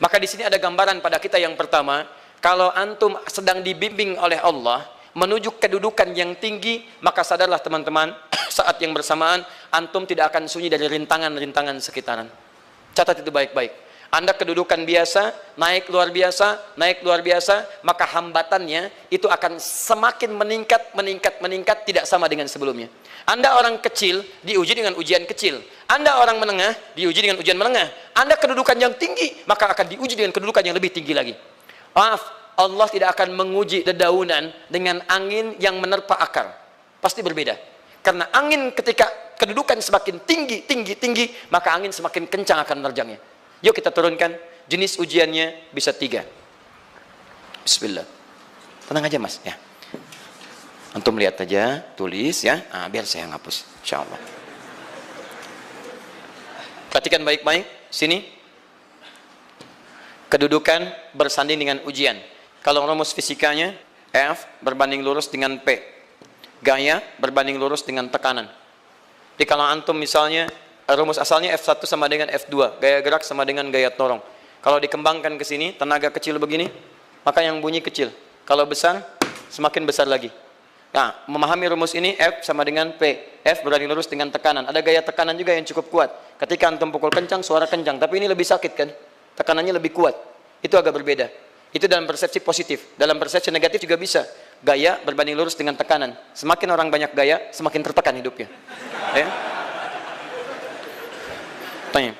Maka di sini ada gambaran pada kita yang pertama, kalau antum sedang dibimbing oleh Allah menuju kedudukan yang tinggi, maka sadarlah teman-teman, saat yang bersamaan antum tidak akan sunyi dari rintangan-rintangan sekitaran. Catat itu baik-baik. Anda kedudukan biasa, naik luar biasa, maka hambatannya itu akan semakin meningkat, tidak sama dengan sebelumnya. Anda orang kecil, diuji dengan ujian kecil. Anda orang menengah, diuji dengan ujian menengah. Anda kedudukan yang tinggi, maka akan diuji dengan kedudukan yang lebih tinggi lagi. Maaf, Allah tidak akan menguji dedaunan dengan angin yang menerpa akar. Pasti berbeda. Karena angin ketika kedudukan semakin tinggi, maka angin semakin kencang akan menerjangnya. Yuk kita turunkan, jenis ujiannya bisa 3. Bismillah. Tenang aja mas, ya. Antum lihat aja, tulis ya, biar saya ngapus, insyaallah. Perhatikan baik-baik, sini. Kedudukan bersanding dengan ujian. Kalau rumus fisikanya, F berbanding lurus dengan P. Gaya berbanding lurus dengan tekanan. Jadi kalau antum misalnya, rumus asalnya F1 sama dengan F2, gaya gerak sama dengan gaya dorong. Kalau dikembangkan ke sini, tenaga kecil begini, maka yang bunyi kecil. Kalau besar, semakin besar lagi. Nah, memahami rumus ini, F sama dengan P. F berbanding lurus dengan tekanan. Ada gaya tekanan juga yang cukup kuat. Ketika antum pukul kencang, suara kencang. Tapi ini lebih sakit kan? Tekanannya lebih kuat. Itu agak berbeda. Itu dalam persepsi positif. Dalam persepsi negatif juga bisa. Gaya berbanding lurus dengan tekanan. Semakin orang banyak gaya, semakin tertekan hidupnya. Ya? Tanya.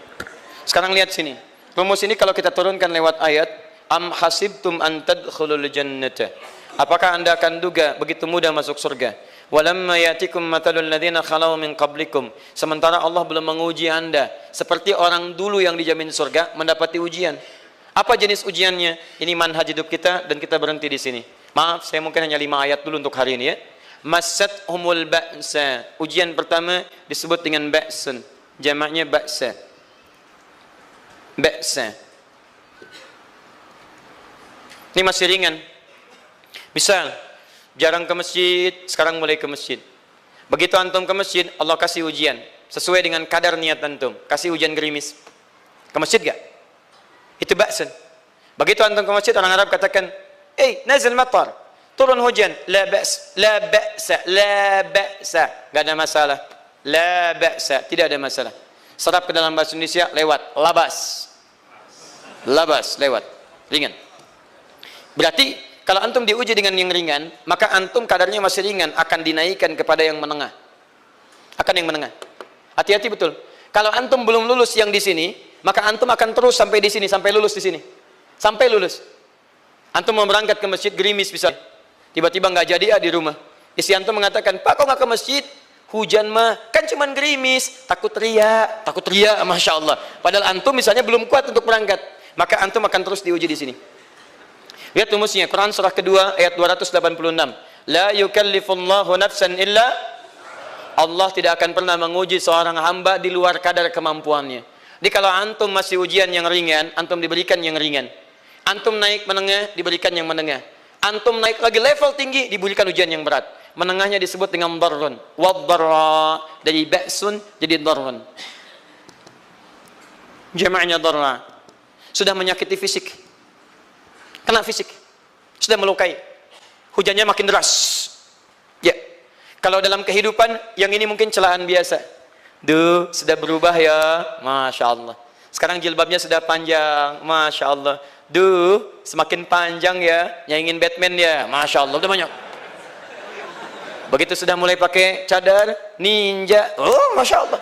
Sekarang lihat sini. Rumus ini kalau kita turunkan lewat ayat, am hasibtum an tadkhulul jannata. Apakah anda akan duga begitu mudah masuk surga? Walamma yatikum matalul ladzina khalau min qablikum. Sementara Allah belum menguji anda seperti orang dulu yang dijamin surga mendapati ujian. Apa jenis ujiannya? Ini manhaj hidup kita dan kita berhenti di sini. Maaf, saya mungkin hanya 5 ayat dulu untuk hari ini ya. Massathumul ba'sa. Ujian pertama disebut dengan ba'sun. Jamaknya ba'sa. Ba'sa. Ini masih ringan. Misal, jarang ke masjid, sekarang mulai ke masjid. Begitu antum ke masjid, Allah kasih ujian. Sesuai dengan kadar niat antum. Kasih hujan gerimis. Ke masjid gak? Itu ba'sun. Begitu antum ke masjid, orang Arab katakan, nazil matar. Turun hujan. La ba's, la ba'sa, la ba'sa. Gak ada masalah. La ba'sa, tidak ada masalah. Serap ke dalam bahasa Indonesia, lewat. Labas. Labas, lewat. Ringan. Berarti, kalau antum diuji dengan yang ringan, maka antum kadarnya masih ringan, akan dinaikkan kepada yang menengah. Akan yang menengah. Hati-hati betul. Kalau antum belum lulus yang di sini, maka antum akan terus sampai di sini, sampai lulus di sini. Sampai lulus. Antum mau berangkat ke masjid gerimis bisa. Tiba-tiba nggak jadi di rumah. Istri antum mengatakan, "Pak, kok nggak ke masjid? Hujan mah, kan cuman gerimis, takut teriak, Masya Allah." Padahal antum misalnya belum kuat untuk berangkat. Maka antum akan terus diuji di sini. Lihat rumusnya, Quran surah kedua ayat 286. La yukallifullahu nafsan illa, Allah tidak akan pernah menguji seorang hamba di luar kadar kemampuannya. Jadi kalau antum masih ujian yang ringan, antum diberikan yang ringan. Antum naik menengah, diberikan yang menengah. Antum naik lagi level tinggi, diberikan ujian yang berat. Menengahnya disebut dengan darrun. Waddarra, dari ba'sun jadi darrun. Jama'nya darra. Sudah menyakiti fisik. Kena fisik, sudah melukai, hujannya makin deras. Ya, kalau dalam kehidupan yang ini mungkin celaan biasa. Sudah berubah ya, Masya Allah. Sekarang jilbabnya sudah panjang, Masya Allah. Semakin panjang ya, nyaingin Batman ya, Masya Allah, udah banyak. Begitu sudah mulai pakai cadar, ninja, oh Masya Allah.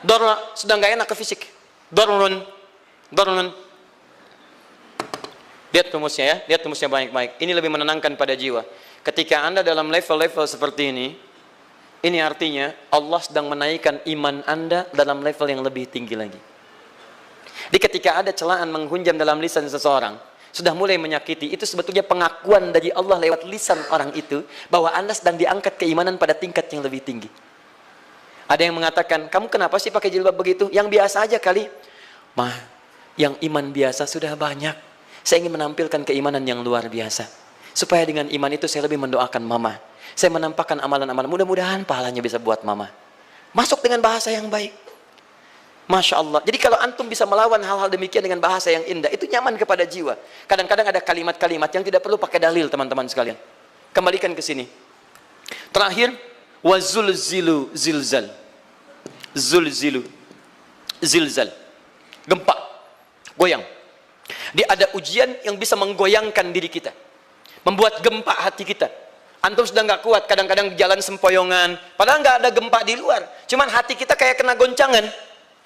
Dorra, sudah nggak enak ke fisik. Dorrun. Lihat rumusnya ya, lihat rumusnya baik-baik. Ini lebih menenangkan pada jiwa. Ketika anda dalam level-level seperti ini artinya Allah sedang menaikkan iman anda dalam level yang lebih tinggi lagi. Jadi ketika ada celaan menghunjam dalam lisan seseorang, sudah mulai menyakiti, itu sebetulnya pengakuan dari Allah lewat lisan orang itu, bahwa anda sedang diangkat keimanan pada tingkat yang lebih tinggi. Ada yang mengatakan, kamu kenapa sih pakai jilbab begitu? Yang biasa aja kali. Yang iman biasa sudah banyak. Saya ingin menampilkan keimanan yang luar biasa. Supaya dengan iman itu saya lebih mendoakan mama. Saya menampakkan amalan-amalan. Mudah-mudahan pahalanya bisa buat mama. Masuk dengan bahasa yang baik. Masya Allah. Jadi kalau antum bisa melawan hal-hal demikian dengan bahasa yang indah, itu nyaman kepada jiwa. Kadang-kadang ada kalimat-kalimat yang tidak perlu pakai dalil, teman-teman sekalian. Kembalikan ke sini. Terakhir, wazulzilu zilzal. Zulzilu zilzal. Gempa, goyang. Dia ada ujian yang bisa menggoyangkan diri kita, membuat gempa hati kita. Antum sudah nggak kuat, kadang-kadang di jalan sempoyongan, padahal nggak ada gempa di luar, cuman hati kita kayak kena goncangan.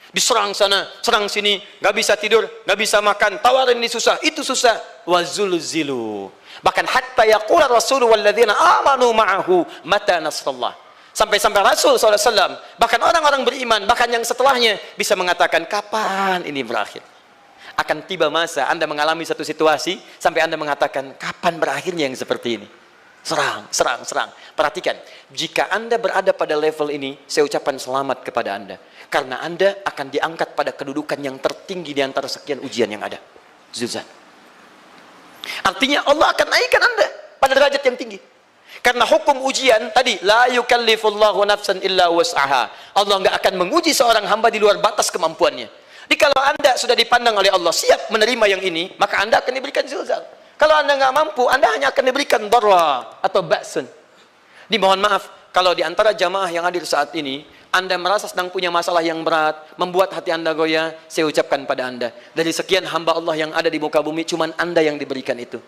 Diserang sana, serang sini, nggak bisa tidur, nggak bisa makan, tawarin ini susah, itu susah. Wazulzilu. Bahkan hatta yaqula Rasulullah walladzina amanu ma'ahu mata nasrullah. Sampai-sampai Rasul SAW, bahkan orang-orang beriman, bahkan yang setelahnya bisa mengatakan, kapan ini berakhir? Akan tiba masa Anda mengalami satu situasi sampai Anda mengatakan, kapan berakhirnya yang seperti ini? Serang, serang, serang. Perhatikan, jika Anda berada pada level ini, saya ucapkan selamat kepada Anda. Karena Anda akan diangkat pada kedudukan yang tertinggi di antara sekian ujian yang ada. Zilzal. Artinya Allah akan naikkan Anda pada derajat yang tinggi. Karena hukum ujian tadi, la yukallifullahu nafsan illa wus'aha. Allah nggak akan menguji seorang hamba di luar batas kemampuannya. Jadi kalau Anda sudah dipandang oleh Allah siap menerima yang ini, maka Anda akan diberikan zilzal. Kalau Anda nggak mampu, Anda hanya akan diberikan darra atau ba'sun. Dimohon maaf, kalau di antara jamaah yang hadir saat ini, Anda merasa sedang punya masalah yang berat, membuat hati Anda goyah, saya ucapkan pada Anda, dari sekian hamba Allah yang ada di muka bumi, cuman Anda yang diberikan itu.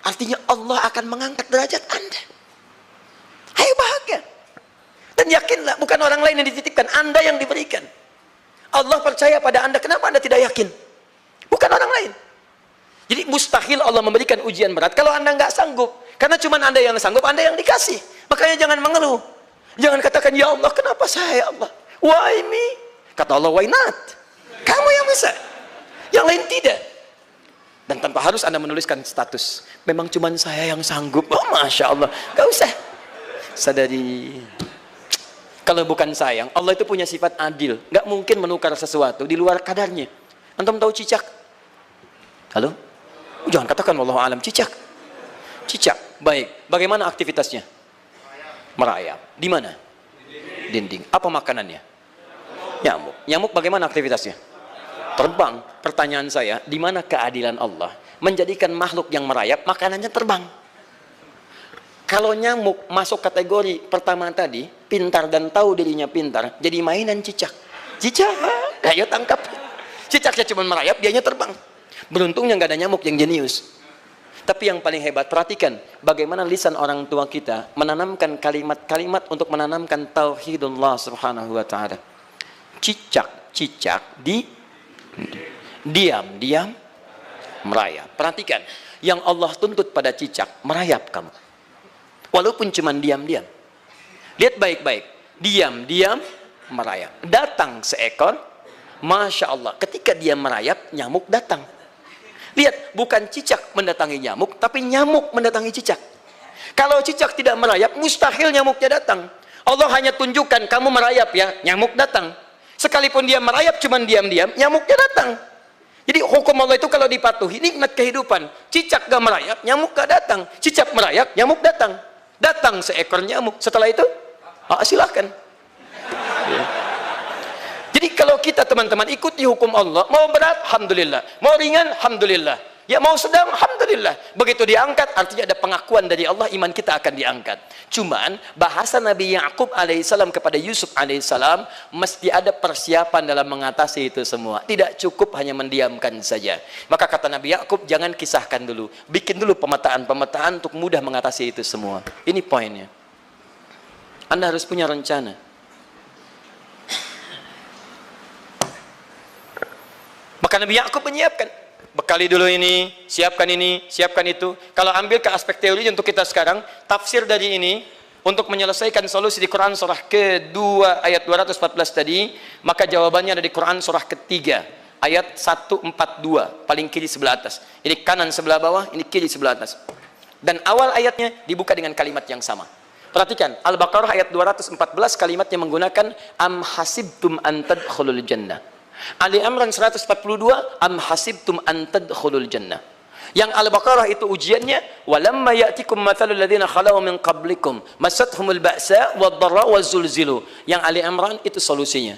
Artinya Allah akan mengangkat derajat Anda. Ayo bahagia. Dan yakinlah, bukan orang lain yang dititipkan, Anda yang diberikan. Allah percaya pada Anda, kenapa Anda tidak yakin? Bukan orang lain. Jadi mustahil Allah memberikan ujian berat kalau Anda nggak sanggup. Karena cuma Anda yang sanggup, Anda yang dikasih. Makanya jangan mengeluh. Jangan katakan, ya Allah, kenapa saya, ya Allah? Why me? Kata Allah, why not? Kamu yang bisa. Yang lain tidak. Dan tanpa harus Anda menuliskan status. Memang cuma saya yang sanggup. Oh, Masya Allah. Gak usah. Sadari. Kalau bukan sayang, Allah itu punya sifat adil. Gak mungkin menukar sesuatu di luar kadarnya. Antum tahu cicak? Halo? Jangan katakan wallahu alam, cicak. Cicak, baik. Bagaimana aktivitasnya? Merayap. Di mana? Dinding. Apa makanannya? Nyamuk. Nyamuk bagaimana aktivitasnya? Terbang. Pertanyaan saya, di mana keadilan Allah menjadikan makhluk yang merayap makanannya terbang? Kalau nyamuk masuk kategori pertama tadi, pintar dan tahu dirinya pintar, jadi mainan cicak. Cicak, ayo tangkap. Cicaknya cuma merayap, dianya terbang. Beruntungnya nggak ada nyamuk yang jenius. Tapi yang paling hebat, perhatikan bagaimana lisan orang tua kita menanamkan kalimat-kalimat untuk menanamkan tauhidullah subhanahu wa ta'ala. Cicak diam merayap. Perhatikan, yang Allah tuntut pada cicak, merayap kamu. Walaupun cuma diam-diam. Lihat baik-baik, diam merayap. Datang seekor, Masya Allah, ketika dia merayap, nyamuk datang. Lihat, bukan cicak mendatangi nyamuk, tapi nyamuk mendatangi cicak. Kalau cicak tidak merayap, mustahil nyamuknya datang. Allah hanya tunjukkan, kamu merayap ya, nyamuk datang. Sekalipun dia merayap, cuman diam-diam, nyamuknya datang. Jadi hukum Allah itu kalau dipatuhi, nikmat kehidupan. Cicak gak merayap, nyamuk gak datang. Cicak merayap, nyamuk datang. Datang seekor nyamuk. Setelah itu, silahkan. Jadi kalau kita teman-teman ikuti hukum Allah, mau berat, alhamdulillah. Mau ringan, alhamdulillah. Ya mau sedang, alhamdulillah. Begitu diangkat, artinya ada pengakuan dari Allah, iman kita akan diangkat. Cuman, bahasa Nabi Ya'qub alaihissalam kepada Yusuf alaihissalam, mesti ada persiapan dalam mengatasi itu semua. Tidak cukup hanya mendiamkan saja. Maka kata Nabi Ya'qub, jangan kisahkan dulu. Bikin dulu pemetaan-pemetaan untuk mudah mengatasi itu semua. Ini poinnya. Anda harus punya rencana. Maka Nabi Ya'qub menyiapkan, bekali dulu ini, siapkan itu. Kalau ambil ke aspek teori untuk kita sekarang, tafsir dari ini untuk menyelesaikan solusi di Quran surah kedua ayat 214 tadi, maka jawabannya ada di Quran surah ketiga ayat 142, paling kiri sebelah atas. Ini kanan sebelah bawah, ini kiri sebelah atas. Dan awal ayatnya dibuka dengan kalimat yang sama. Perhatikan, Al-Baqarah ayat 214 kalimatnya menggunakan am hasibtum an tadkhulul jannah. Ali Imran 142 am hasibtum an tadkhulul jannah. Yang Al-Baqarah itu ujiannya, walamma ya'tikum mathalul ladzina khalau min qablikum masathumul ba'sa wad-dharra waz-zulzilu. Yang Ali Imran itu solusinya.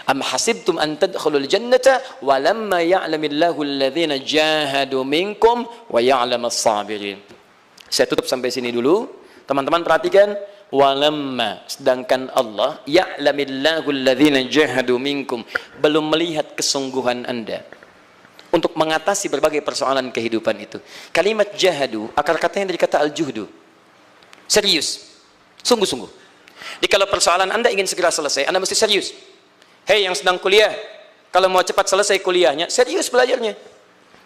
Am hasibtum an tadkhulul jannata walamma ya'lamillahu alladhina jahadu minkum wa ya'lamas sabirin. Saya tutup sampai sini dulu. Teman-teman perhatikan, walamma, sedangkan Allah ya'lamillahu alladhina jahadu minkum, belum melihat kesungguhan Anda untuk mengatasi berbagai persoalan kehidupan itu. Kalimat jahadu, akar katanya dari kata al-juhdu. Serius, sungguh-sungguh. Jadi kalau persoalan Anda ingin segera selesai, Anda mesti serius. Hei yang sedang kuliah, kalau mau cepat selesai kuliahnya, serius belajarnya.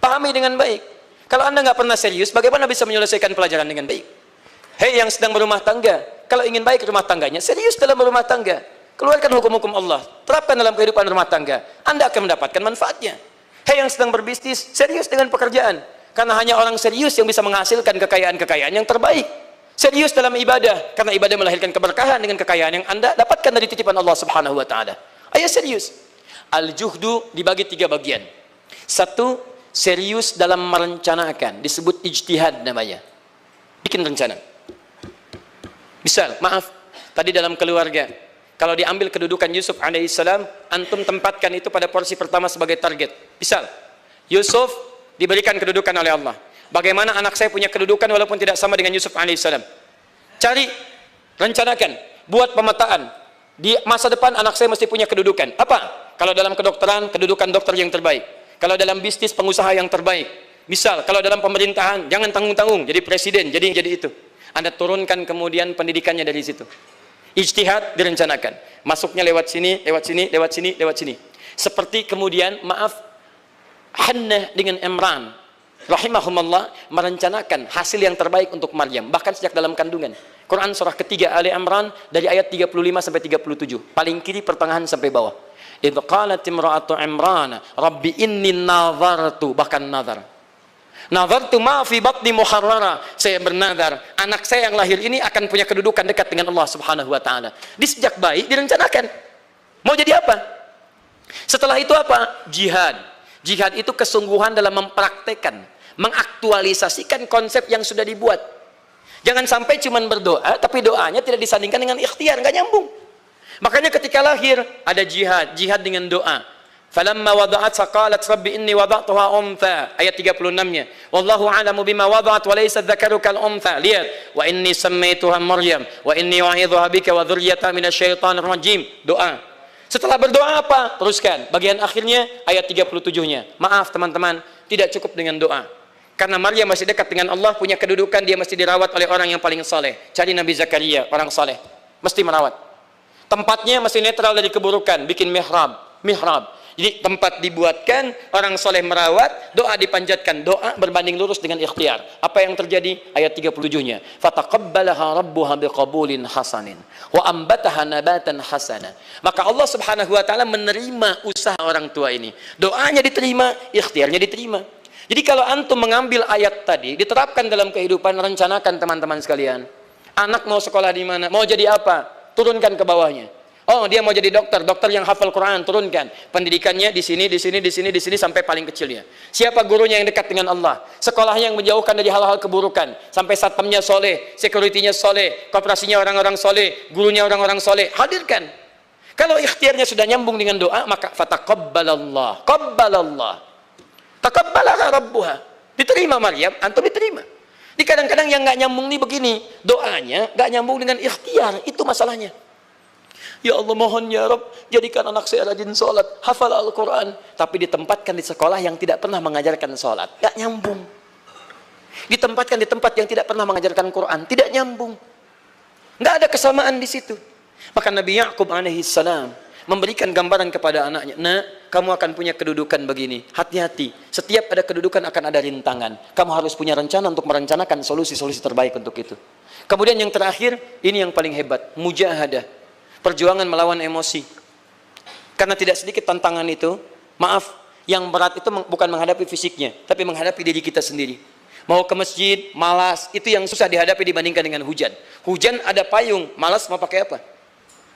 Pahami dengan baik. Kalau Anda nggak pernah serius, bagaimana bisa menyelesaikan pelajaran dengan baik? Hei yang sedang berumah tangga, kalau ingin baik rumah tangganya, serius dalam berumah tangga. Keluarkan hukum-hukum Allah, terapkan dalam kehidupan rumah tangga. Anda akan mendapatkan manfaatnya. Hei yang sedang berbisnis, serius dengan pekerjaan. Karena hanya orang serius yang bisa menghasilkan kekayaan-kekayaan yang terbaik. Serius dalam ibadah, karena ibadah melahirkan keberkahan dengan kekayaan yang Anda dapatkan dari titipan Allah Subhanahu wa taala. Ayo serius. Al-juhdu dibagi 3 bagian. 1, serius dalam merencanakan, disebut ijtihad namanya. Bikin rencana. Misal, maaf, tadi dalam keluarga, kalau diambil kedudukan Yusuf alaihissalam, antum tempatkan itu pada porsi pertama sebagai target. Misal, Yusuf diberikan kedudukan oleh Allah. Bagaimana anak saya punya kedudukan walaupun tidak sama dengan Yusuf alaihissalam? Cari, rencanakan, buat pemetaan. Di masa depan anak saya mesti punya kedudukan. Apa? Kalau dalam kedokteran, kedudukan dokter yang terbaik. Kalau dalam bisnis, pengusaha yang terbaik. Misal, kalau dalam pemerintahan, jangan tanggung-tanggung, jadi presiden, jadi itu. Anda turunkan kemudian pendidikannya dari situ. Ijtihad direncanakan. Masuknya lewat sini, lewat sini, lewat sini, lewat sini. Seperti kemudian, maaf, Hannah dengan Imran, rahimahumullah, merencanakan hasil yang terbaik untuk Maryam, bahkan sejak dalam kandungan. Quran surah ketiga Ali Imran dari ayat 35 sampai 37, paling kiri pertengahan sampai bawah. Idz qalat imra'atu Imran rabbi inni nazartu, bahkan nazartu ma fi batni muharrara, saya bernazar anak saya yang lahir ini akan punya kedudukan dekat dengan Allah Subhanahu wa taala. Di sejak bayi direncanakan mau jadi apa. Setelah itu apa? Jihad. Jihad itu kesungguhan dalam mempraktekkan, mengaktualisasikan konsep yang sudah dibuat. Jangan sampai cuma berdoa, tapi doanya tidak disandingkan dengan ikhtiar, nggak nyambung. Makanya ketika lahir, ada jihad, jihad dengan doa. Falamma wada'at saqalat rabbi inni wada'tuha untha, ayat 36-nya. Wallahu a'lamu bima wada'at wa laysa dzakaru kal untha. Lihat, wa inni sammaituha Maryam wa inni u'idzuha bika wa dzurriyyataha minasyaitonir rajim. Doa. Setelah berdoa apa? Teruskan. Bagian akhirnya ayat 37-nya. Maaf teman-teman, tidak cukup dengan doa. Karena Maryam masih dekat dengan Allah, punya kedudukan, dia mesti dirawat oleh orang yang paling saleh. Cari Nabi Zakaria, orang saleh. Mesti merawat. Tempatnya mesti netral dari keburukan, bikin mihrab. Jadi tempat dibuatkan, orang saleh merawat, doa dipanjatkan, doa berbanding lurus dengan ikhtiar. Apa yang terjadi? Ayat 37-nya. Fataqabbalaha rabbuha biqabulin hasanin wa ambataha nabatan hasana. Maka Allah Subhanahu wa taala menerima usaha orang tua ini. Doanya diterima, ikhtiarnya diterima. Jadi kalau antum mengambil ayat tadi, diterapkan dalam kehidupan, rencanakan teman-teman sekalian. Anak mau sekolah di mana? Mau jadi apa? Turunkan ke bawahnya. Oh, dia mau jadi dokter, dokter yang hafal Quran, turunkan. Pendidikannya di sini, di sini, di sini, di sini sampai paling kecilnya. Siapa gurunya yang dekat dengan Allah? Sekolahnya yang menjauhkan dari hal-hal keburukan, sampai satpamnya soleh, securitynya soleh, koperasinya orang-orang soleh, gurunya orang-orang soleh. Hadirkan. Kalau ikhtiarnya sudah nyambung dengan doa, maka fataqabbalallah, qabbalallah. Taqabbalaha rabbuha. Diterima Maryam, antum diterima. Di kadang-kadang yang nggak nyambung nih begini, doanya nggak nyambung dengan ikhtiar, itu masalahnya. Ya Allah mohon ya Rabb, jadikan anak saya rajin sholat, hafal Al-Quran, tapi ditempatkan di sekolah yang tidak pernah mengajarkan sholat, nggak nyambung. Ditempatkan di tempat yang tidak pernah mengajarkan Quran, tidak nyambung. Nggak ada kesamaan di situ. Maka Nabi Ya'qub alaihissalam memberikan gambaran kepada anaknya, nak, kamu akan punya kedudukan begini, hati-hati, setiap ada kedudukan akan ada rintangan, kamu harus punya rencana untuk merencanakan solusi-solusi terbaik untuk itu. Kemudian yang terakhir, ini yang paling hebat, mujahadah, perjuangan melawan emosi. Karena tidak sedikit tantangan itu, maaf, yang berat itu bukan menghadapi fisiknya, tapi menghadapi diri kita sendiri. Mau ke masjid, malas, itu yang susah dihadapi dibandingkan dengan hujan. Hujan ada payung, malas mau pakai apa?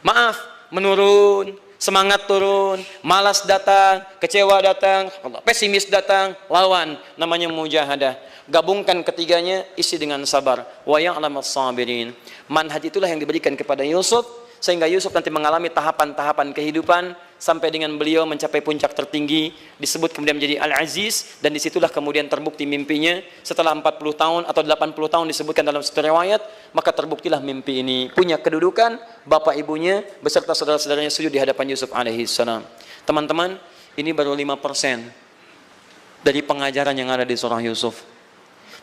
Maaf, menurun, semangat turun, malas datang, kecewa datang, pesimis datang, lawan, namanya mujahadah. Gabungkan ketiganya, isi dengan sabar. Wa ya'lamas sabirin. Manhaj itulah yang diberikan kepada Yusuf, sehingga Yusuf nanti mengalami tahapan-tahapan kehidupan sampai dengan beliau mencapai puncak tertinggi, disebut kemudian menjadi Al-Aziz, dan disitulah kemudian terbukti mimpinya. Setelah 40 tahun atau 80 tahun disebutkan dalam satu riwayat, maka terbuktilah mimpi ini. Punya kedudukan, bapak ibunya beserta saudara-saudaranya sujud di hadapan Yusuf alaihissalam. Teman-teman, ini baru 5% dari pengajaran yang ada di surah Yusuf.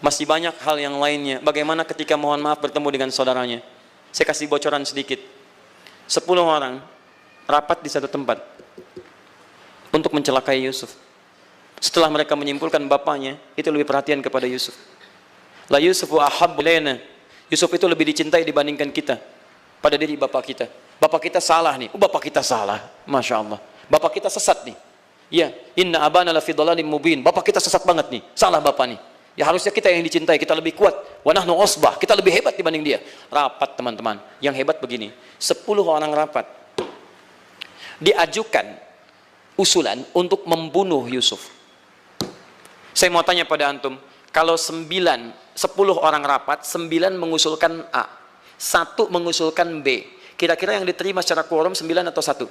Masih banyak hal yang lainnya. Bagaimana ketika mohon maaf bertemu dengan saudaranya. Saya kasih bocoran sedikit. 10 orang rapat di satu tempat untuk mencelakai Yusuf. Setelah mereka menyimpulkan bapaknya itu lebih perhatian kepada Yusuf. La Yusufu ahabbu ilaina. Yusuf itu lebih dicintai dibandingkan kita pada diri bapak kita. Bapak kita salah nih. Bapak kita salah. Masya Allah. Bapak kita sesat nih. Ya, inna abana la fi dhalalim mubin. Bapak kita sesat banget nih. Salah bapak nih. Ya harusnya kita yang dicintai, kita lebih kuat. Wa nahnu usbah, kita lebih hebat dibanding dia. Rapat teman-teman. Yang hebat begini, 10 orang rapat. Diajukan usulan untuk membunuh Yusuf. Saya mau tanya pada antum, kalau 10 orang rapat, 9 mengusulkan A, 1 mengusulkan B. Kira-kira yang diterima secara quorum 9 atau 1?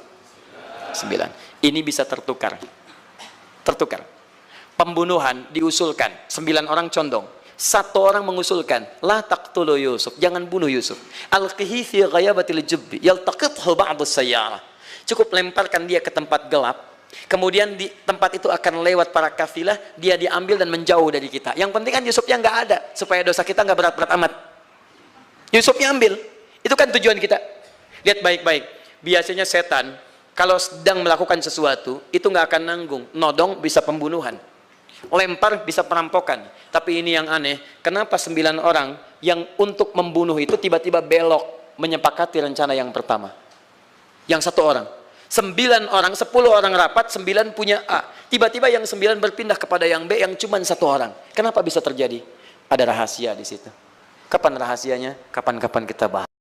9. Ini bisa tertukar. Tertukar. Pembunuhan diusulkan, 9 orang condong, 1 orang mengusulkan la taqtulu Yusuf, jangan bunuh Yusuf, alqihi fi ghayabatil jubbi yaltaqithu ba'du sayyarah, cukup lemparkan dia ke tempat gelap, kemudian di tempat itu akan lewat para kafilah, dia diambil dan menjauh dari kita. Yang penting kan Yusufnya nggak ada, supaya dosa kita nggak berat-berat amat. Yusufnya ambil, itu kan tujuan kita. Lihat baik-baik, biasanya setan kalau sedang melakukan sesuatu itu nggak akan nanggung, nodong bisa pembunuhan, lempar bisa perampokan. Tapi ini yang aneh, kenapa 9 orang yang untuk membunuh itu tiba-tiba belok menyepakati rencana yang pertama? Yang 1 orang, 9 orang, 10 orang rapat, 9 punya A, tiba-tiba yang 9 berpindah kepada yang B yang cuma 1 orang. Kenapa bisa terjadi? Ada rahasia di situ. Kapan rahasianya? Kapan-kapan kita bahas.